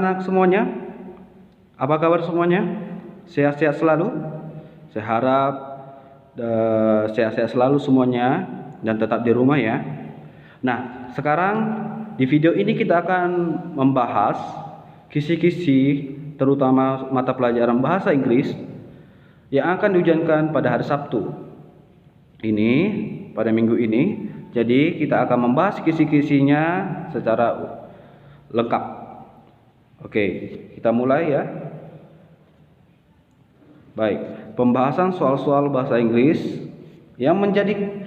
anak-anak semuanya? Apa kabar semuanya? Sehat-sehat selalu? Saya harap sehat-sehat selalu semuanya dan tetap di rumah ya. Nah, sekarang di video ini kita akan membahas kisi-kisi terutama mata pelajaran bahasa Inggris yang akan diujikan pada hari Sabtu ini, pada minggu ini. Jadi kita akan membahas kisi-kisinya secara lengkap. Oke, kita mulai ya. Baik, pembahasan soal-soal bahasa Inggris yang menjadi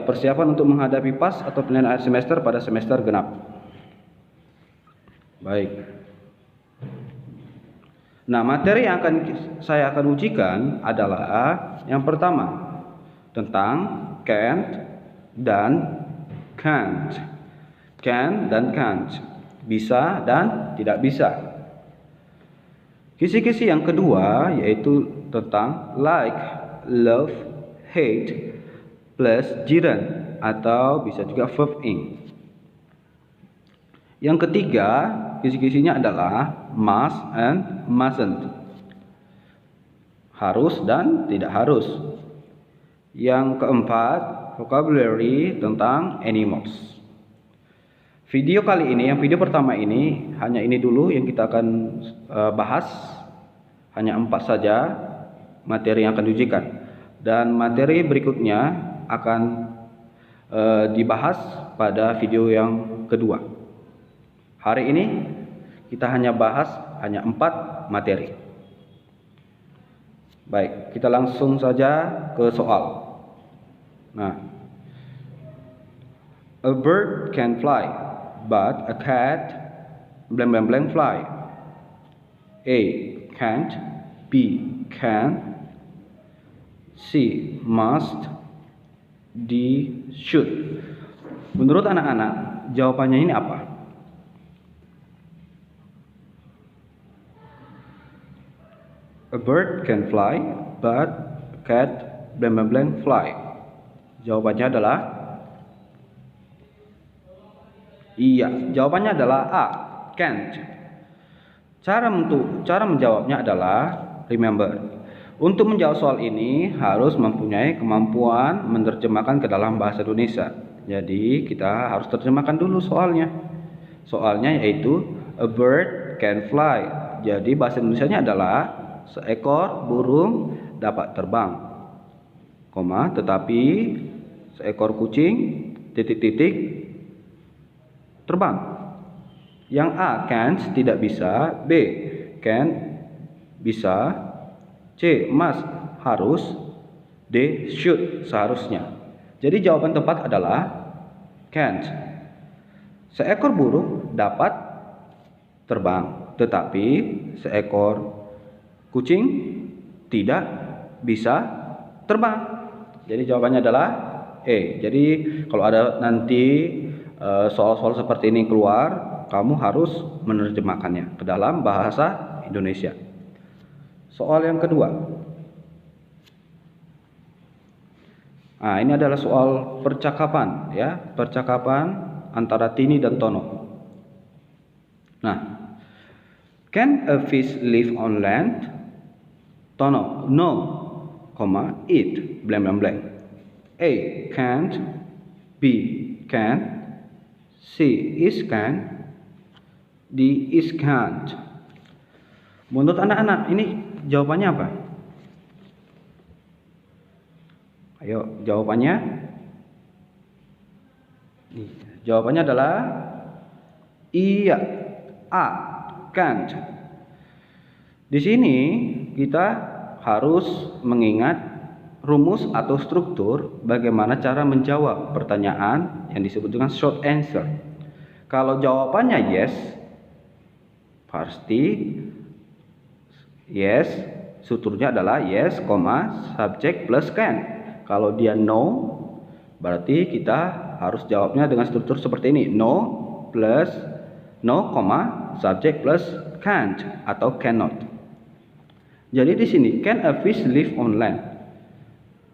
persiapan untuk menghadapi PAS atau penilaian akhir semester pada semester genap. Baik. Nah, materi yang saya akan ujikan adalah yang pertama tentang can't dan can't. Can dan can't, bisa dan tidak bisa. Kisi-kisi yang kedua yaitu tentang like, love, hate plus gerund atau bisa juga verb ing. Yang ketiga, kisi-kisinya adalah must and mustn't, harus dan tidak harus. Yang keempat, vocabulary tentang animals. Video kali ini, yang video pertama ini, hanya ini dulu yang kita akan bahas. Hanya 4 saja materi yang akan diujikan. Dan materi berikutnya akan dibahas pada video yang kedua. Hari ini kita hanya bahas 4 materi. Baik, kita langsung saja ke soal. Nah, a bird can fly, but a cat blank blank blank fly. A, can't. B, can. C, must. D, should. Menurut anak-anak, jawabannya ini apa? A bird can fly, but a cat blank blank blank fly. Jawabannya adalah jawabannya adalah A, can't. Cara menjawabnya adalah remember. Untuk menjawab soal ini harus mempunyai kemampuan menerjemahkan ke dalam bahasa Indonesia. Jadi kita harus terjemahkan dulu soalnya. Soalnya yaitu a bird can fly. Jadi bahasa Indonesianya adalah seekor burung dapat terbang, tetapi seekor kucing terbang. Yang A, can't, tidak bisa. B, can, bisa. C, must, harus. D, should, seharusnya. Jadi jawaban tepat adalah can't. Seekor burung dapat terbang, tetapi seekor kucing tidak bisa terbang. Jadi jawabannya adalah E. Jadi kalau ada nanti soal-soal seperti ini keluar, kamu harus menerjemahkannya ke dalam bahasa Indonesia. Soal yang kedua. Nah, ini adalah soal percakapan ya, percakapan antara Tini dan Tono. Nah, can a fish live on land? Tono, no, eat blank blank blank. A, can't. B, can. C, is can. D, is can't. Menurut anak-anak ini jawabannya apa? Ayo, jawabannya. Jawabannya adalah iya, A, can't. Di sini kita harus mengingat rumus atau struktur bagaimana cara menjawab pertanyaan yang disebut dengan short answer. Kalau jawabannya yes, pasti yes, strukturnya adalah yes, subject plus can. Kalau dia no, berarti kita harus jawabnya dengan struktur seperti ini. No, subject plus can't atau cannot. Jadi di sini, can a fish live on land?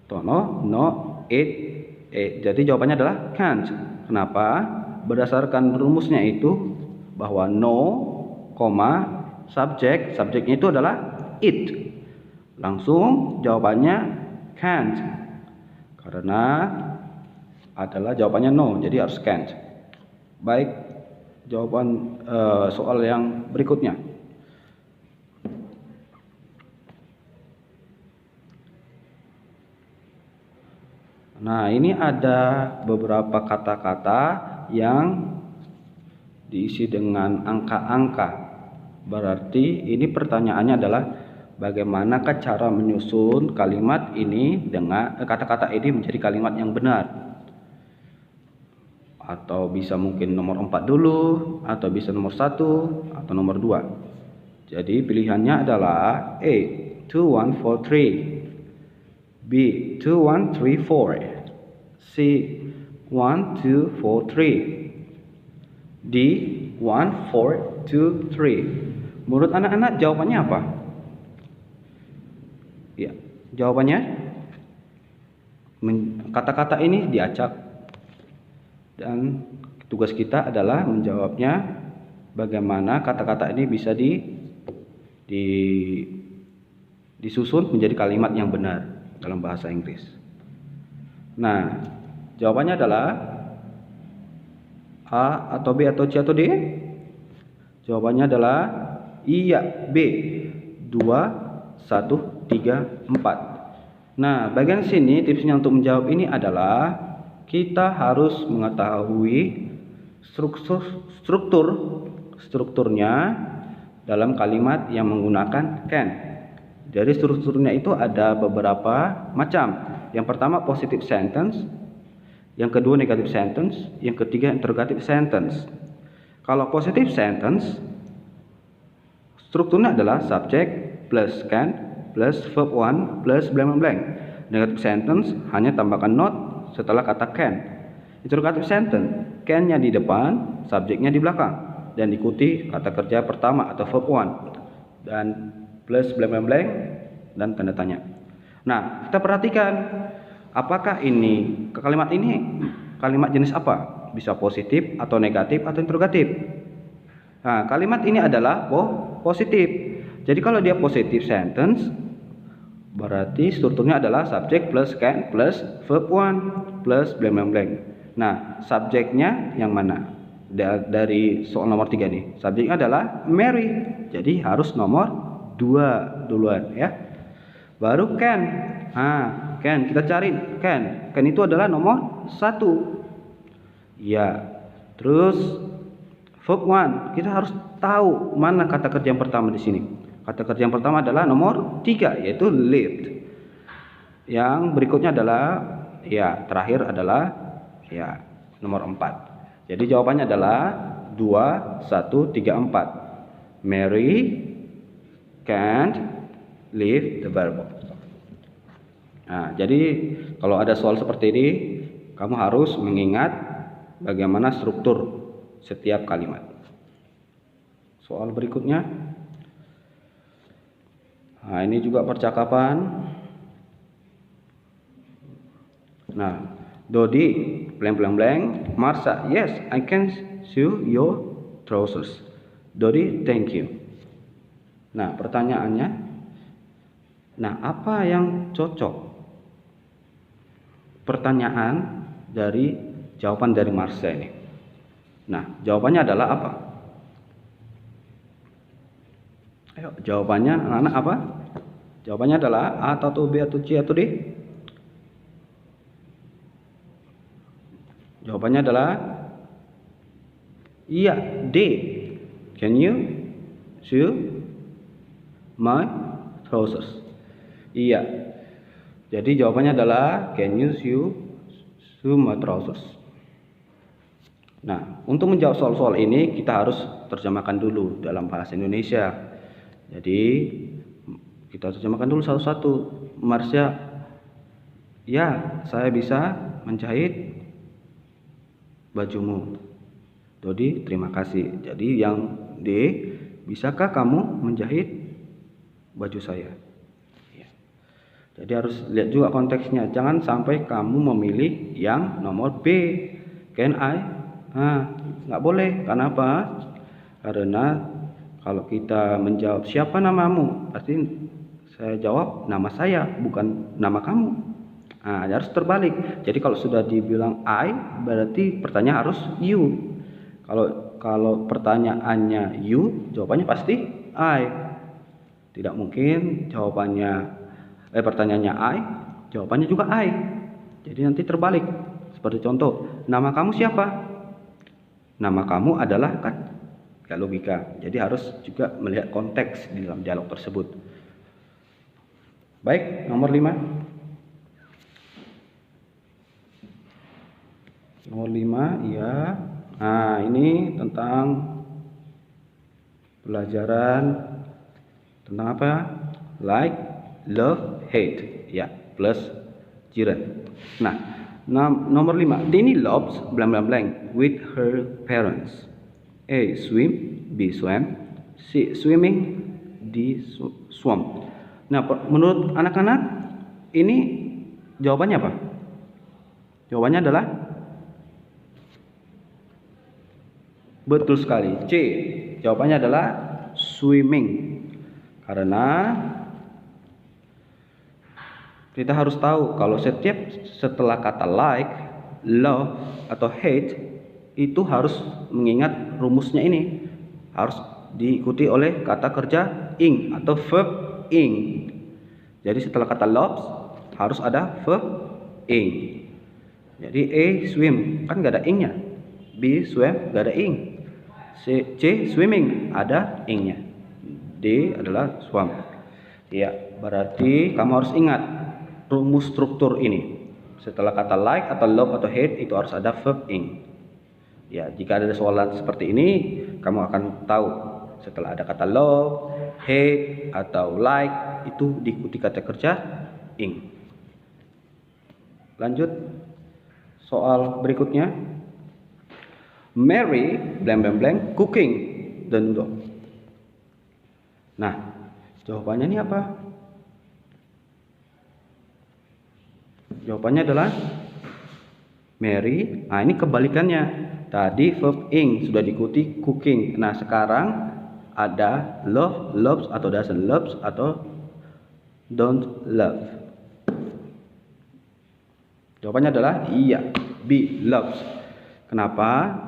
Tono, no, it. Jadi jawabannya adalah can't. Kenapa? Berdasarkan rumusnya itu bahwa no koma, subjek, subjeknya itu adalah it. Langsung jawabannya can't. Karena adalah jawabannya no, jadi harus can't. Baik, jawaban soal yang berikutnya. Nah, ini ada beberapa kata-kata yang diisi dengan angka-angka. Berarti ini pertanyaannya adalah bagaimanakah cara menyusun kalimat ini dengan kata-kata ini menjadi kalimat yang benar. Atau bisa mungkin nomor 4 dulu, atau bisa nomor 1, atau nomor 2. Jadi pilihannya adalah A, 2, 1, 4, 3. B, 2, 1, 3, 4. C, 1, 2, 4, 3. D, 1, 4, 2, 3. Menurut anak-anak jawabannya apa? Ya, jawabannya kata-kata ini diacak dan tugas kita adalah menjawabnya bagaimana kata-kata ini bisa disusun menjadi kalimat yang benar dalam bahasa Inggris. Nah, jawabannya adalah A atau B atau C atau D? Jawabannya adalah iya, B. 2, 1, 3, 4. Nah, bagian sini tipsnya untuk menjawab ini adalah kita harus mengetahui strukturnya dalam kalimat yang menggunakan can. Jadi strukturnya itu ada beberapa macam. Yang pertama positive sentence, yang kedua negative sentence, yang ketiga interrogative sentence. Kalau positive sentence strukturnya adalah subject plus can plus verb 1 plus blank blank. Negative sentence hanya tambahkan not setelah kata can. Interrogative sentence can-nya di depan, subjeknya di belakang dan diikuti kata kerja pertama atau verb 1 dan plus blank blank blank dan tanda tanya. Nah, kita perhatikan apakah ini kalimat ini kalimat jenis apa? Bisa positif atau negatif atau interrogatif. Nah, kalimat ini adalah positif. Jadi kalau dia positive sentence berarti strukturnya adalah subject plus can plus verb 1 plus blank blank blank. Nah, subjeknya yang mana? Dari soal nomor 3 nih. Subjeknya adalah Mary. Jadi harus nomor 2 duluan ya. Baru can. Can kita cari can. Can itu adalah nomor 1. Ya. Terus verb 1 kita harus tahu mana kata kerja yang pertama di sini. Kata kerja yang pertama adalah nomor 3 yaitu lived. Yang berikutnya adalah ya, terakhir adalah ya nomor 4. Jadi jawabannya adalah 2, 1, 3, 4. Mary can't leave the verb. Nah, jadi kalau ada soal seperti ini, kamu harus mengingat bagaimana struktur setiap kalimat. Soal berikutnya. Nah, ini juga percakapan. Nah, Dodi blank blank blank, Marsha, yes, I can sew your trousers. Dodi, thank you. Nah, pertanyaannya, nah apa yang cocok? Pertanyaan dari jawaban dari Marsha ini. Nah, jawabannya adalah apa? Ayo, jawabannya anak-anak apa? Jawabannya adalah A atau B atau C atau D? Jawabannya adalah iya, D. Can you sew my trousers? Iya. Jadi jawabannya adalah can you sew my trousers? Nah, untuk menjawab soal-soal ini kita harus terjemahkan dulu dalam bahasa Indonesia. Jadi kita terjemahkan dulu satu-satu. Marsha, ya, saya bisa menjahit bajumu. Dodi, terima kasih. Jadi yang D, bisakah kamu menjahit baju saya? Ya. Jadi harus lihat juga konteksnya. Jangan sampai kamu memilih yang nomor B. Can I? Nggak boleh. Kenapa? Karena Kalau kita menjawab siapa namamu, pasti saya jawab nama saya, bukan nama kamu. Nah, harus terbalik. Jadi kalau sudah dibilang I, berarti pertanyaan harus you. Kalau pertanyaannya you, jawabannya pasti I. Tidak mungkin pertanyaannya I, jawabannya juga I. Jadi nanti terbalik. Seperti contoh, nama kamu siapa? Nama kamu adalah, kan gak logika. Jadi harus juga melihat konteks di dalam dialog tersebut. Baik, nomor 5. Nomor 5, ya. Nah, ini tentang pelajaran tentang apa? Like, love, hate. Ya, plus jiran. Nah, nomor 5. Tini loves blank blank blank with her parents. A. Swim. B. Swam. C. Swimming. D. Swam. Nah, menurut anak-anak ini jawabannya apa? Jawabannya adalah betul sekali, C. Jawabannya adalah swimming. Karena kita harus tahu kalau setelah kata like, love, atau hate itu harus mengingat rumusnya ini. Harus diikuti oleh kata kerja ing atau verb ing. Jadi setelah kata loves harus ada verb ing. Jadi A. Swim, kan gak ada ingnya. B. Swam, gak ada ing. C. Swimming, ada ingnya. D adalah swam. Ya, berarti kamu harus ingat rumus struktur ini. Setelah kata like atau love atau hate itu harus ada verb ing. Ya, jika ada soalan seperti ini, kamu akan tahu setelah ada kata love, hate, atau like itu diikuti kata kerja ing. Lanjut soal berikutnya. Mary blank blank blank cooking the noodle. Nah, jawabannya ini apa? Jawabannya adalah Mary. Nah, ini kebalikannya. Tadi verb ing sudah diikuti cooking. Nah, sekarang ada love, loves, atau doesn't loves, atau don't love. Jawabannya adalah iya, B, loves. Kenapa?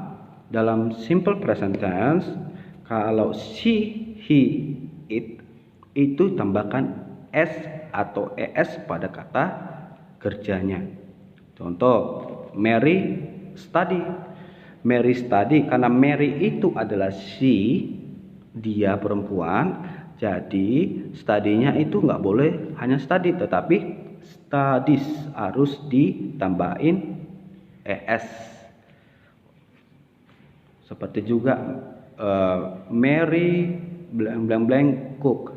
Dalam simple present tense, kalau she, he, it itu tambahkan s atau es pada kata kerjanya. Contoh, Mary study. Mary study karena Mary itu adalah she, dia perempuan. Jadi studinya itu nggak boleh hanya study, tetapi studies harus ditambahin es. Seperti juga Mary blank blank cook.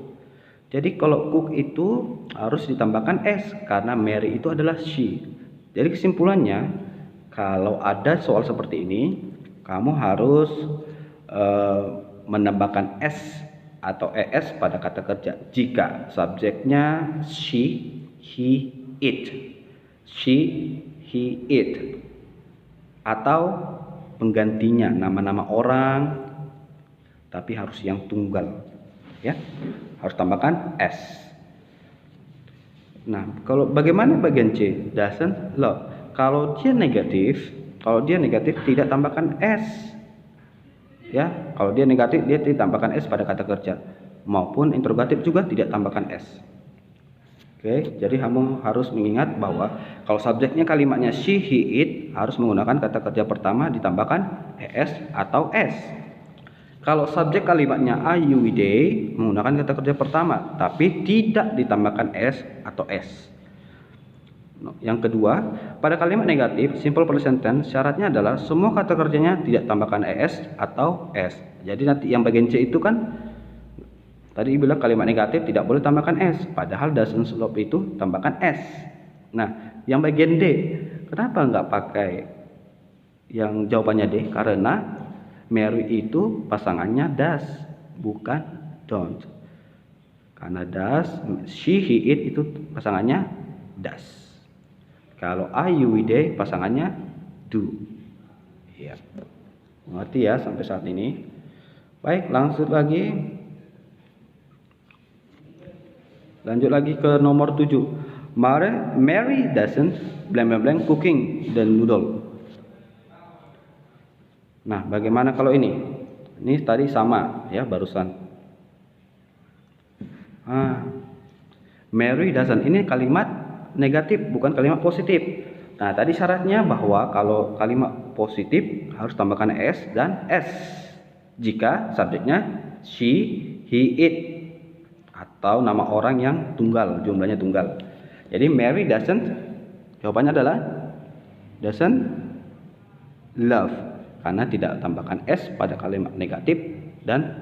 Jadi kalau cook itu harus ditambahkan s karena Mary itu adalah she. Jadi kesimpulannya, kalau ada soal seperti ini, kamu harus menambahkan s atau es pada kata kerja jika subjeknya she, he, it. She, he, it. Atau penggantinya nama-nama orang tapi harus yang tunggal, ya, harus tambahkan s. Nah, kalau bagaimana bagian C, doesn't love? Kalau dia negatif tidak tambahkan s, ya. Kalau dia negatif dia ditambahkan s pada kata kerja, maupun interrogatif juga tidak tambahkan s. Oke, jadi kamu harus mengingat bahwa kalau subjeknya kalimatnya she, he, it harus menggunakan kata kerja pertama ditambahkan es atau s. Kalau subjek kalimatnya I, you, we, they menggunakan kata kerja pertama tapi tidak ditambahkan s atau s. Yang kedua, pada kalimat negatif simple present tense syaratnya adalah semua kata kerjanya tidak tambahkan es atau s. Jadi nanti yang bagian C itu kan tadi bilang kalimat negatif tidak boleh tambahkan s, padahal doesn't love itu tambahkan s. Nah, yang bagian D, kenapa nggak pakai yang jawabannya D? Karena Mary itu pasangannya does, bukan don't. Karena does, she, he, it itu pasangannya does. Kalau I, you, we, they pasangannya do. Ya, mengerti ya sampai saat ini? Baik, lanjut lagi ke nomor 7. Mary doesn't blank blank blank cooking the noodle. Nah, bagaimana kalau ini? Ini tadi sama ya barusan. Mary doesn't, ini kalimat negatif bukan kalimat positif. Nah, tadi syaratnya bahwa kalau kalimat positif harus tambahkan s dan s jika subjeknya she, he, it, atau nama orang yang tunggal, jumlahnya tunggal. Jadi Mary doesn't, jawabannya adalah doesn't love, karena tidak tambahkan s pada kalimat negatif dan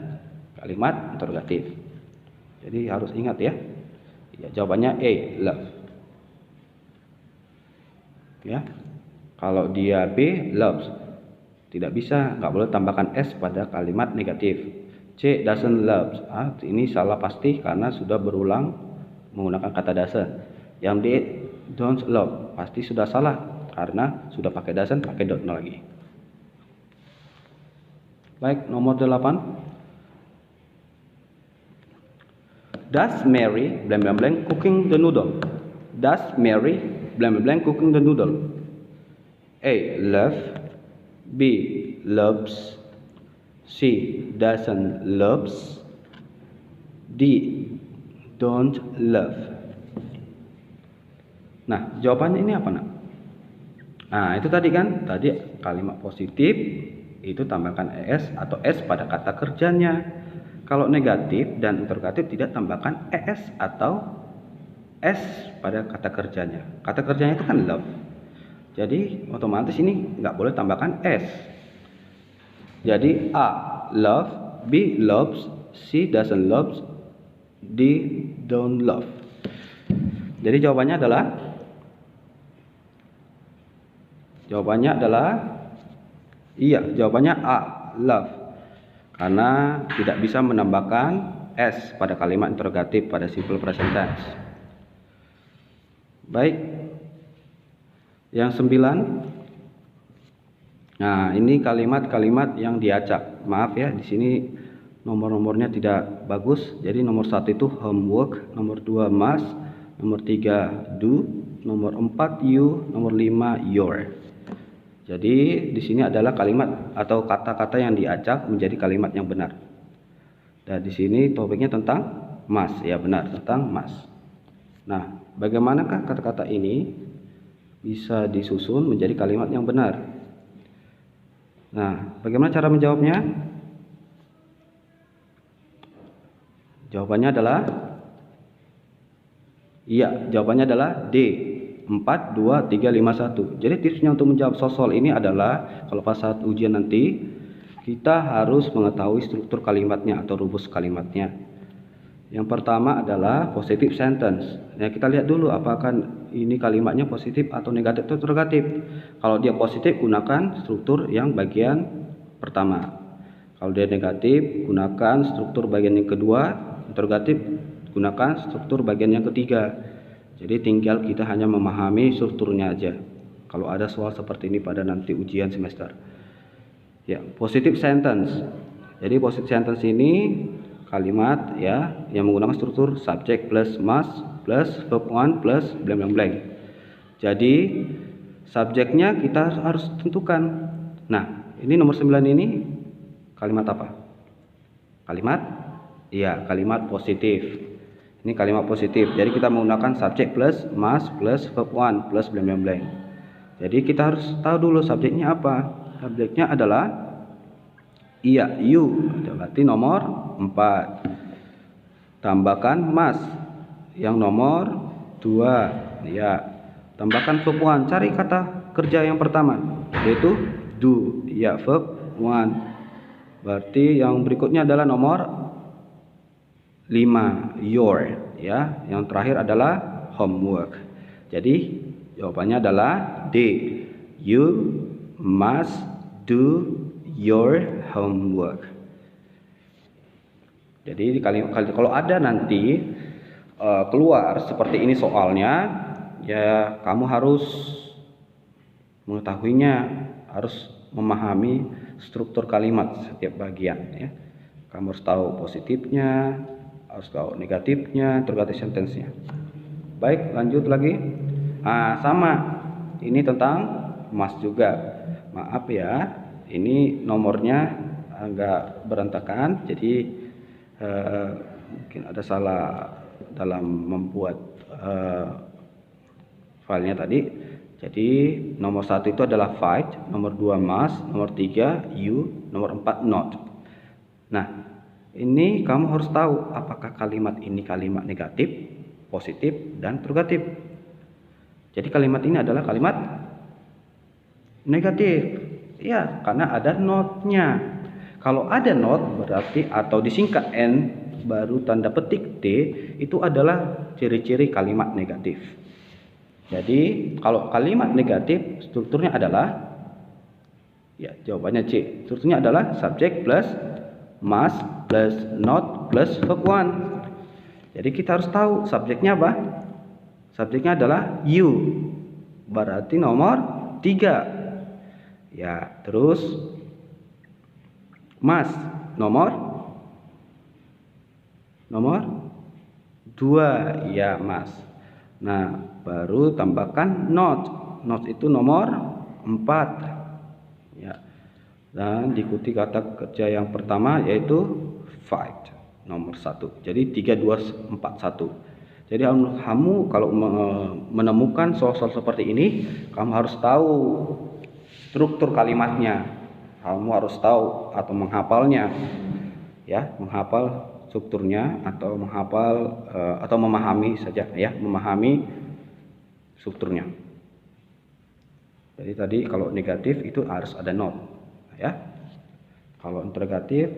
kalimat interrogatif. Jadi harus ingat ya. Ya, jawabannya A, love. Ya. Kalau dia B, loves. Tidak bisa, nggak boleh tambahkan s pada kalimat negatif. C, doesn't love. Ini salah pasti karena sudah berulang menggunakan kata doesn't. Yang D, don't love, pasti sudah salah karena sudah pakai doesn't, pakai don't lagi. Baik, nomor 8. Does Mary blank blank blank cooking the noodle? Does Mary blank blank blank cooking the noodle? A, love. B, loves. C, doesn't loves. D, don't love. Nah, jawabannya ini apa, nak? Nah, itu tadi kan, tadi kalimat positif itu tambahkan es atau s pada kata kerjanya. Kalau negatif dan interrogatif tidak tambahkan es atau s pada kata kerjanya. Kata kerjanya itu kan love. Jadi otomatis ini nggak boleh tambahkan s. Jadi A, love. B, loves. C, doesn't love. D, don't love. Jadi jawabannya adalah iya, jawabannya A, love. Karena tidak bisa menambahkan s pada kalimat interrogatif pada simple present tense. Baik. Yang 9. Nah, ini kalimat-kalimat yang diacak. Maaf ya, di sini nomor-nomornya tidak bagus. Jadi nomor 1 itu homework, nomor 2 must, nomor 3 do, nomor 4 you, nomor 5 your. Jadi di sini adalah kalimat atau kata-kata yang diacak menjadi kalimat yang benar. Dan di sini topiknya tentang must, ya benar, tentang must. Nah, bagaimanakah kata-kata ini bisa disusun menjadi kalimat yang benar? Nah, bagaimana cara menjawabnya? Jawabannya adalah D, 4, 2, 3, 5, 1. Jadi tipsnya untuk menjawab sosol ini adalah kalau pas saat ujian nanti kita harus mengetahui struktur kalimatnya atau rumus kalimatnya. Yang pertama adalah positive sentence. Ya, kita lihat dulu apakah ini kalimatnya positif atau negatif atau interrogatif. Kalau dia positif, gunakan struktur yang bagian pertama. Kalau dia negatif, gunakan struktur bagian yang kedua. Interrogatif, gunakan struktur bagian yang ketiga. Jadi tinggal kita hanya memahami strukturnya aja. Kalau ada soal seperti ini pada nanti ujian semester. Ya, positive sentence. Jadi positive sentence ini kalimat ya yang menggunakan struktur subject plus must plus verb 1 plus blank blank blank. Jadi subjeknya kita harus tentukan. Nah, ini nomor 9 ini kalimat apa? Kalimat positif. Ini kalimat positif. Jadi kita menggunakan subject plus must plus verb 1 plus blank blank blank. Jadi kita harus tahu dulu subjeknya apa. Subjeknya adalah you. Berarti nomor 4. Tambahkan must yang nomor 2. Ya. Tambahkan verb 1. Cari kata kerja yang pertama yaitu do. Ya, verb 1. Berarti yang berikutnya adalah nomor 5, your. Ya, yang terakhir adalah homework. Jadi jawabannya adalah D. You must do your homework. Jadi kalau ada nanti keluar seperti ini soalnya, ya kamu harus mengetahuinya, harus memahami struktur kalimat setiap bagian ya. Kamu harus tahu positifnya, harus tahu negatifnya, interrogative sentence-nya. Baik, lanjut lagi. Sama. Ini tentang emas juga. Maaf ya, ini nomornya agak berantakan, jadi mungkin ada salah dalam membuat filenya tadi. Jadi nomor 1 itu adalah fight, nomor 2 emas, nomor 3 you, nomor 4 not. Nah, ini kamu harus tahu apakah kalimat ini kalimat negatif, positif, dan interrogatif. Jadi kalimat ini adalah kalimat negatif. Ya, karena ada not-nya. Kalau ada not berarti atau disingkat N baru tanda petik T, itu adalah ciri-ciri kalimat negatif. Jadi kalau kalimat negatif strukturnya adalah, ya jawabannya C. Strukturnya adalah subject plus must plus not plus verb one. Jadi kita harus tahu subjeknya apa? Subjeknya adalah you. Berarti nomor 3. Ya, terus must nomor 2. Ya, must. Nah, baru tambahkan not. Not itu nomor 4. Ya. Dan diikuti kata kerja yang pertama yaitu fight nomor 1. Jadi 3 2 4 1. Jadi kamu kalau menemukan soal-soal seperti ini, kamu harus tahu struktur kalimatnya. Kamu harus tahu atau menghafalnya. Ya, menghafal strukturnya atau menghafal atau memahami saja ya, memahami strukturnya. Jadi tadi kalau negatif itu harus ada not. Ya, kalau interrogatif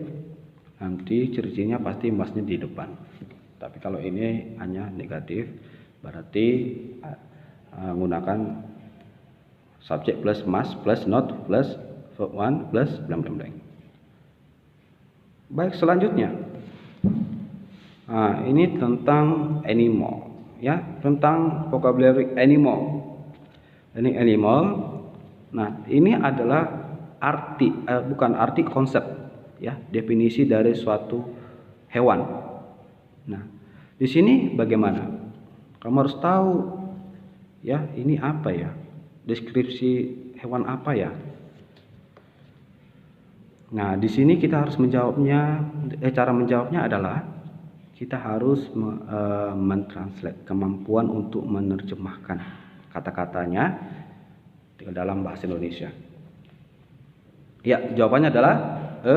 nanti ciri-cirinya pasti masnya di depan. Tapi kalau ini hanya negatif, berarti menggunakan subject plus must plus not plus verb one plus blank blank blank. Baik, selanjutnya. Ini tentang animal, ya, tentang vocabulary animal. Ini animal. Nah, ini adalah arti, bukan arti, konsep, ya, definisi dari suatu hewan. Nah, di sini bagaimana? Kamu harus tahu, ya, ini apa ya? Deskripsi hewan apa ya? Nah, di sini kita harus menjawabnya. Cara menjawabnya adalah kita harus mentranslate, kemampuan untuk menerjemahkan kata-katanya ke dalam bahasa Indonesia. Ya, jawabannya adalah a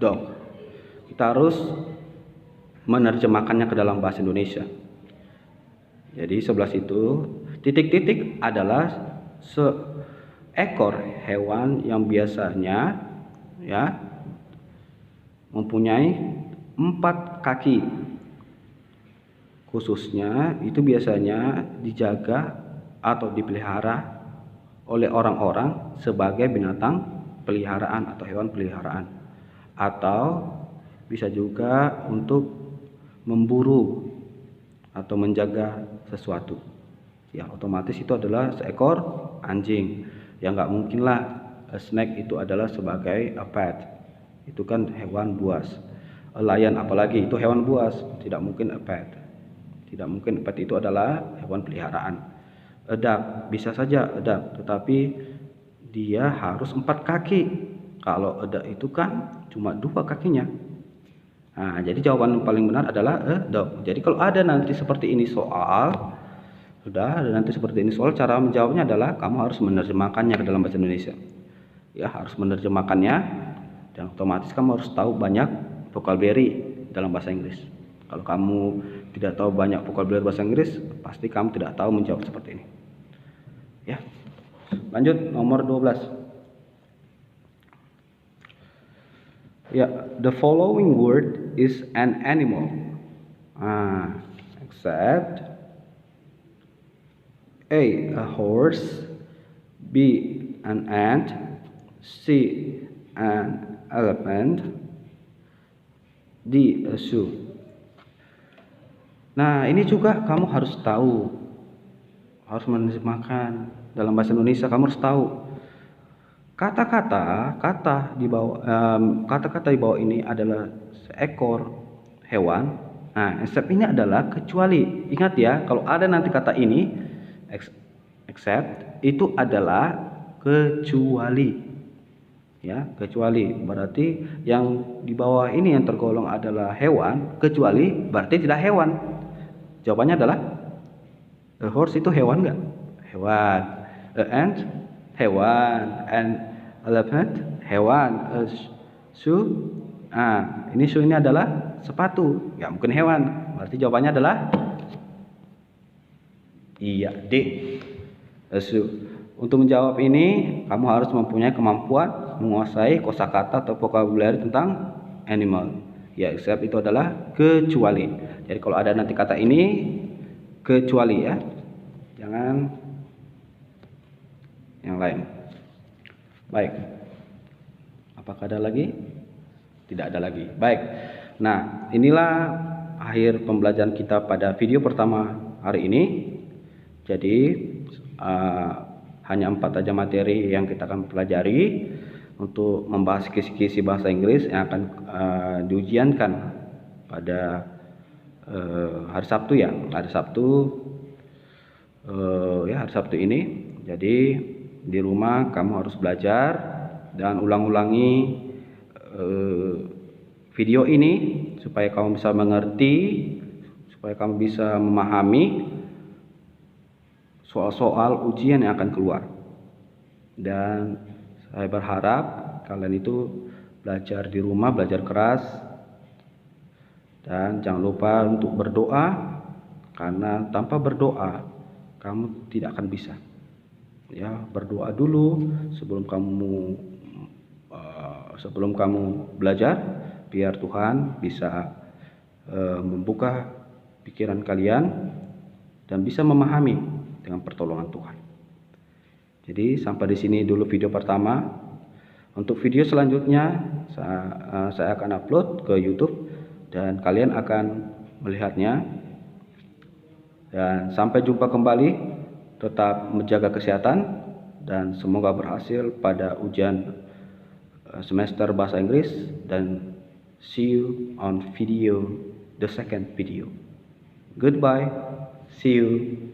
dog. Kita harus menerjemahkannya ke dalam bahasa Indonesia. Jadi sebelah situ titik-titik adalah seekor hewan yang biasanya, ya, mempunyai 4 kaki. Khususnya itu biasanya dijaga atau dipelihara oleh orang-orang sebagai binatang peliharaan atau hewan peliharaan, atau bisa juga untuk memburu atau menjaga sesuatu. Ya, otomatis itu adalah seekor anjing. Ya, nggak mungkin lah snake itu adalah sebagai a pet. Itu kan hewan buas. A lion apalagi itu hewan buas, tidak mungkin a pet. Tidak mungkin pet itu adalah hewan peliharaan. A duck bisa saja a duck, tetapi dia harus 4 kaki. Kalau a duck itu kan cuma 2 kakinya. Nah, jadi jawaban yang paling benar adalah a dog. Jadi kalau ada nanti seperti ini soal, cara menjawabnya adalah kamu harus menerjemahkannya ke dalam bahasa Indonesia. Ya, harus menerjemahkannya, dan otomatis kamu harus tahu banyak vocabulary dalam bahasa Inggris. Kalau kamu tidak tahu banyak vocabulary bahasa Inggris, pasti kamu tidak tahu menjawab seperti ini. Ya. Lanjut nomor 12. Ya, the following word is an animal. Except A horse, B an ant, C an elephant, D a shoe. Nah, ini juga kamu harus tahu, harus menerjemahkan dalam bahasa Indonesia. Kamu harus tahu kata-kata di bawah ini adalah seekor hewan. Nah, except ini adalah kecuali. Ingat ya, kalau ada nanti kata ini except itu adalah kecuali. Ya, kecuali berarti yang di bawah ini yang tergolong adalah hewan, kecuali berarti tidak hewan. Jawabannya adalah a horse itu hewan nggak? Hewan. A ant hewan. An elephant hewan. A shoe, ini shoe ini adalah sepatu, nggak mungkin hewan. Berarti jawabannya adalah iya, D. A shoe. Untuk menjawab ini, kamu harus mempunyai kemampuan menguasai kosakata atau vocabulary tentang animal. Ya, except itu adalah kecuali. Jadi kalau ada nanti kata ini, kecuali ya. Jangan yang lain. Baik. Apakah ada lagi? Tidak ada lagi. Baik. Nah, inilah akhir pembelajaran kita pada video pertama hari ini. Jadi, hanya 4 saja materi yang kita akan pelajari untuk membahas kisi-kisi bahasa Inggris yang akan diujiankan pada hari Sabtu ya. Hari Sabtu hari Sabtu ini. Jadi di rumah kamu harus belajar dan ulang-ulangi video ini supaya kamu bisa mengerti, supaya kamu bisa memahami soal-soal ujian yang akan keluar. Dan saya berharap kalian itu belajar di rumah, belajar keras, dan jangan lupa untuk berdoa, karena tanpa berdoa kamu tidak akan bisa. Ya, berdoa dulu sebelum kamu belajar, biar Tuhan bisa membuka pikiran kalian dan bisa memahami dengan pertolongan Tuhan. Jadi sampai di sini dulu video pertama. Untuk video selanjutnya saya akan upload ke YouTube dan kalian akan melihatnya. Dan sampai jumpa kembali. Tetap menjaga kesehatan dan semoga berhasil pada ujian semester bahasa Inggris, dan see you on the second video. Goodbye. See you.